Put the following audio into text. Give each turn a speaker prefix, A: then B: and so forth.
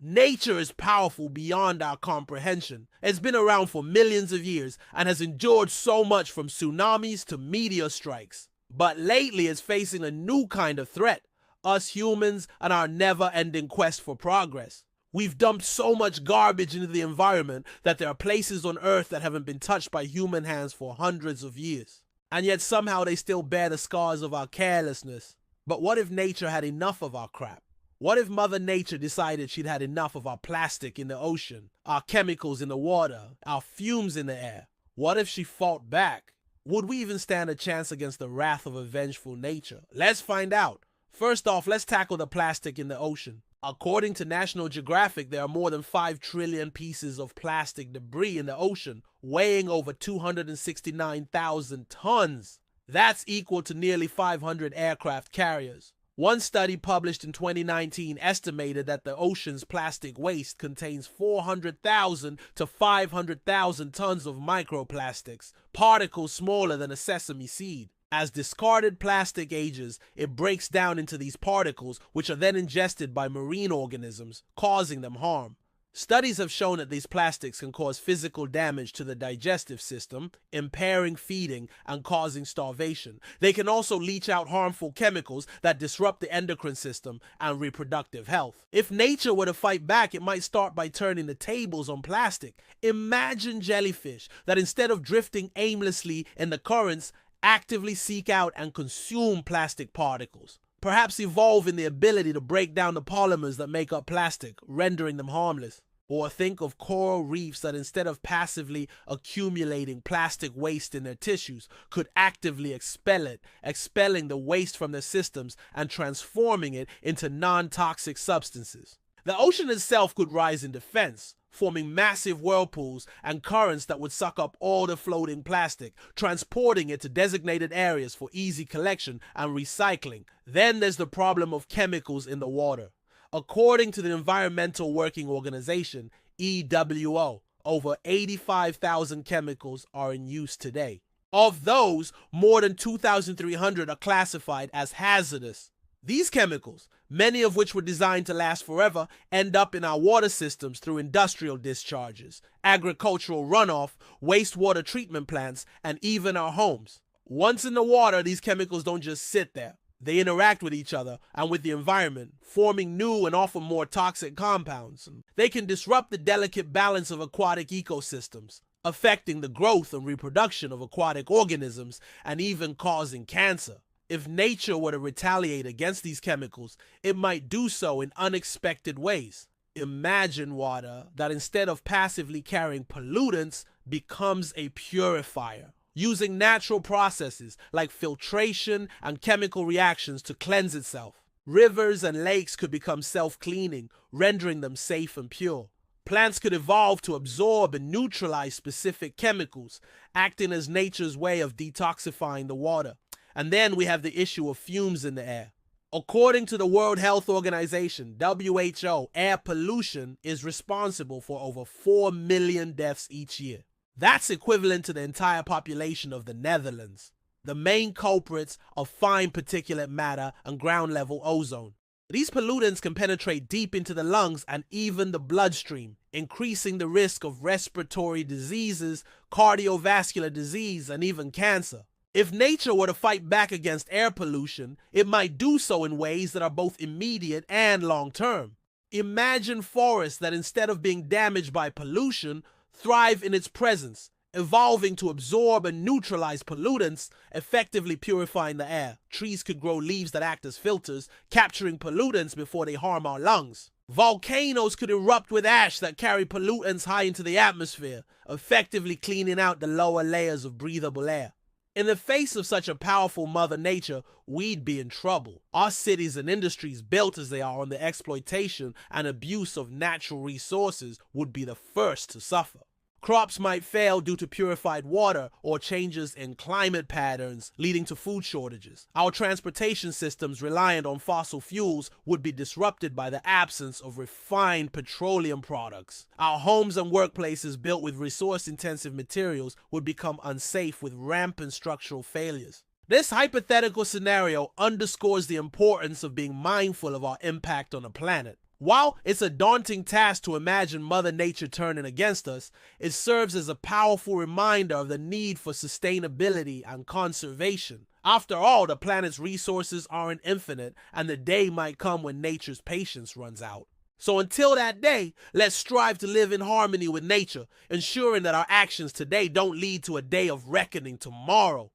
A: Nature is powerful beyond our comprehension. It's been around for millions of years and has endured so much from tsunamis to meteor strikes. But lately it's facing a new kind of threat, us humans and our never-ending quest for progress. We've dumped so much garbage into the environment that there are places on Earth that haven't been touched by human hands for hundreds of years. And yet somehow they still bear the scars of our carelessness. But what if nature had enough of our crap? What if Mother Nature decided she'd had enough of our plastic in the ocean, our chemicals in the water, our fumes in the air? What if she fought back? Would we even stand a chance against the wrath of a vengeful nature? Let's find out. First off, let's tackle the plastic in the ocean. According to National Geographic, there are more than 5 trillion pieces of plastic debris in the ocean, weighing over 269,000 tons. That's equal to nearly 500 aircraft carriers. One study published in 2019 estimated that the ocean's plastic waste contains 400,000 to 500,000 tons of microplastics, particles smaller than a sesame seed. As discarded plastic ages, it breaks down into these particles, which are then ingested by marine organisms, causing them harm. Studies have shown that these plastics can cause physical damage to the digestive system, impairing feeding and causing starvation. They can also leach out harmful chemicals that disrupt the endocrine system and reproductive health. If nature were to fight back, it might start by turning the tables on plastic. Imagine jellyfish that instead of drifting aimlessly in the currents, actively seek out and consume plastic particles. Perhaps evolve in the ability to break down the polymers that make up plastic, rendering them harmless. Or think of coral reefs that instead of passively accumulating plastic waste in their tissues, could actively expel it, expelling the waste from their systems and transforming it into non-toxic substances. The ocean itself could rise in defense, forming massive whirlpools and currents that would suck up all the floating plastic, transporting it to designated areas for easy collection and recycling. Then there's the problem of chemicals in the water. According to the Environmental Working Organization, EWO, over 85,000 chemicals are in use today. Of those, more than 2,300 are classified as hazardous. These chemicals, many of which were designed to last forever, end up in our water systems through industrial discharges, agricultural runoff, wastewater treatment plants, and even our homes. Once in the water, these chemicals don't just sit there. They interact with each other and with the environment, forming new and often more toxic compounds. They can disrupt the delicate balance of aquatic ecosystems, affecting the growth and reproduction of aquatic organisms and even causing cancer. If nature were to retaliate against these chemicals, it might do so in unexpected ways. Imagine water that instead of passively carrying pollutants becomes a purifier, using natural processes like filtration and chemical reactions to cleanse itself. Rivers and lakes could become self-cleaning, rendering them safe and pure. Plants could evolve to absorb and neutralize specific chemicals, acting as nature's way of detoxifying the water. And then we have the issue of fumes in the air. According to the World Health Organization, WHO, air pollution is responsible for over 4 million deaths each year. That's equivalent to the entire population of the Netherlands. The main culprits are fine particulate matter and ground-level ozone. These pollutants can penetrate deep into the lungs and even the bloodstream, increasing the risk of respiratory diseases, cardiovascular disease, and even cancer. If nature were to fight back against air pollution, it might do so in ways that are both immediate and long-term. Imagine forests that instead of being damaged by pollution, thrive in its presence, evolving to absorb and neutralize pollutants, effectively purifying the air. Trees could grow leaves that act as filters, capturing pollutants before they harm our lungs. Volcanoes could erupt with ash that carry pollutants high into the atmosphere, effectively cleaning out the lower layers of breathable air. In the face of such a powerful Mother Nature, we'd be in trouble. Our cities and industries, built as they are on the exploitation and abuse of natural resources, would be the first to suffer. Crops might fail due to purified water or changes in climate patterns, leading to food shortages. Our transportation systems reliant on fossil fuels would be disrupted by the absence of refined petroleum products. Our homes and workplaces built with resource-intensive materials would become unsafe with rampant structural failures. This hypothetical scenario underscores the importance of being mindful of our impact on the planet. While it's a daunting task to imagine Mother Nature turning against us, it serves as a powerful reminder of the need for sustainability and conservation. After all, the planet's resources aren't infinite, and the day might come when nature's patience runs out. So until that day, let's strive to live in harmony with nature, ensuring that our actions today don't lead to a day of reckoning tomorrow.